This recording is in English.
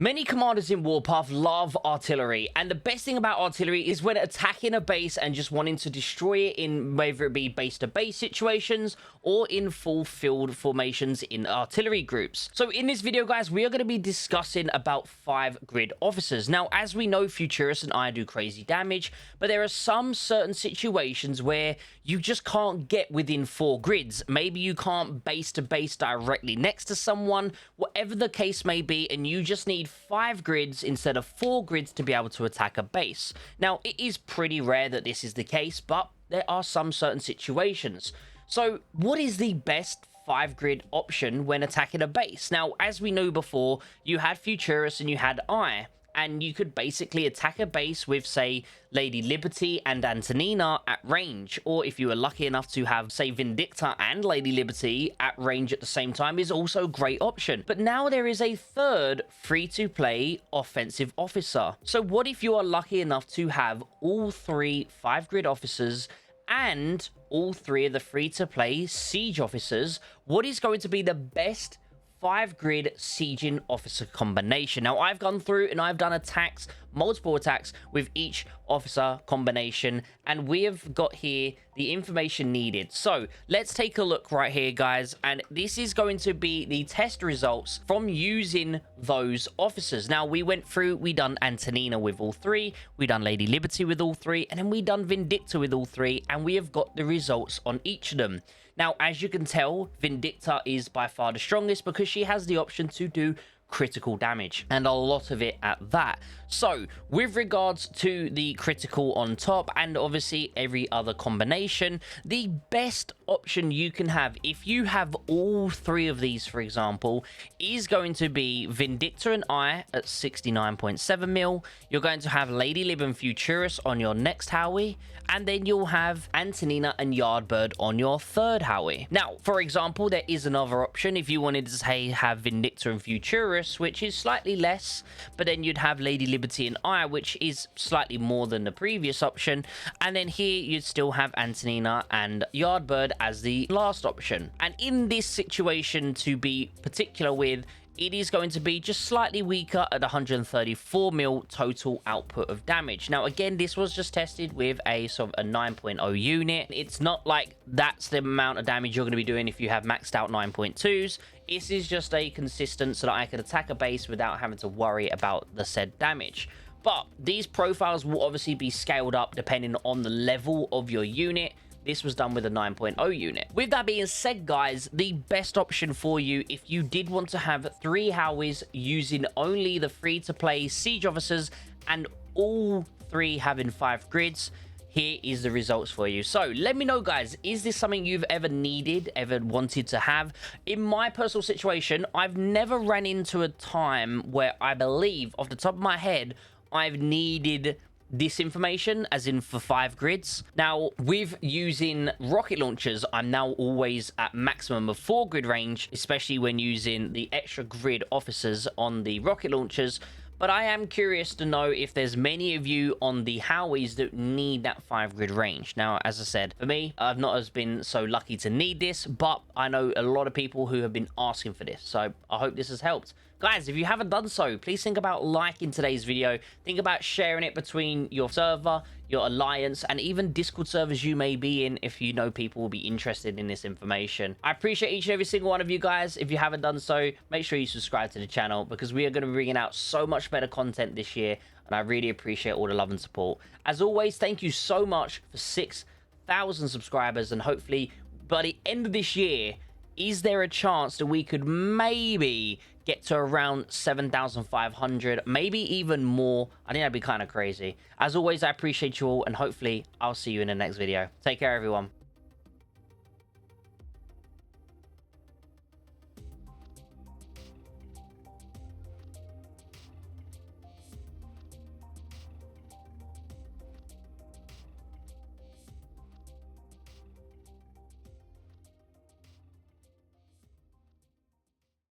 Many commanders in Warpath love artillery, and the best thing about artillery is when attacking a base and just wanting to destroy it in whether it be base-to-base situations or in full field formations in artillery groups. So in this video, guys, we are going to be discussing about 5 grid officers. Now, as we know, Futurus and I do crazy damage, but there are some certain situations where you just can't get within 4 grids. Maybe you can't base-to-base directly next to someone, whatever the case may be, and you just need 5 grids instead of 4 grids to be able to attack a base. Now, it is pretty rare that this is the case, but there are some certain situations. So, what is the best 5 grid option when attacking a base? Now, as we knew before, you had Futurus and you had I, and you could basically attack a base with, say, Lady Liberty and Antonina at range, or if you were lucky enough to have, say, Vindicta and Lady Liberty at range at the same time, is also a great option. But now there is a third free-to-play offensive officer. So what if you are lucky enough to have all 3 5-grid officers and all 3 of the free-to-play siege officers? What is going to be the best 5-grid sieging officer combination? Now, I've gone through and I've done attacks, multiple attacks with each officer combination, and we have got here the information needed. So let's take a look right here, guys, and this is going to be the test results from using those officers. Now, we went through, we done Antonina with all 3, we done Lady Liberty with all 3, and then we done Vindicta with all 3, and we have got the results on each of them. Now, as you can tell, Vindicta is by far the strongest because she has the option to do critical damage, and a lot of it at that. So with regards to the critical on top and obviously every other combination, the best option you can have if you have all 3 of these, for example, is going to be Vindicta and I at 69.7 mil. You're going to have Lady Lib and Futurus on your next Howie, and then you'll have Antonina and Yardbird on your third Howie. Now, for example, there is another option if you wanted to, say, have Vindicta and Futurus, which is slightly less, but then you'd have Lady Liberty and I, which is slightly more than the previous option, and then here you'd still have Antonina and Yardbird as the last option. And in this situation, to be particular with, it is going to be just slightly weaker at 134 mil total output of damage. Now, again, this was just tested with a sort of a 9.0 unit. It's not like that's the amount of damage you're going to be doing if you have maxed out 9.2s. This is just a consistent so that I can attack a base without having to worry about the said damage. But these profiles will obviously be scaled up depending on the level of your unit. This was done with a 9.0 unit. With that being said, guys, the best option for you if you did want to have 3 Howies using only the free-to-play siege officers and all 3 having 5 grids, here is the results for you. So let me know, guys, is this something you've ever needed, ever wanted to have? In my personal situation, I've never ran into a time where I believe, off the top of my head, I've needed this information, as in for 5 grids. Now, with using rocket launchers, I'm now always at maximum of 4 grid range, especially when using the extra grid officers on the rocket launchers. But I am curious to know if there's many of you on the Howies that need that 5 grid range. Now, as I said, for me, I've not been so lucky to need this, but I know a lot of people who have been asking for this. So I hope this has helped. Guys, if you haven't done so, please think about liking today's video. Think about sharing it between your server, your alliance, and even Discord servers you may be in if you know people will be interested in this information. I appreciate each and every single one of you guys. If you haven't done so, make sure you subscribe to the channel because we are going to be bringing out so much better content this year, and I really appreciate all the love and support. As always, thank you so much for 6,000 subscribers, and hopefully by the end of this year, is there a chance that we could maybe get to around 7,500, maybe even more? I think that'd be kind of crazy. As always, I appreciate you all, and hopefully I'll see you in the next video. Take care, everyone.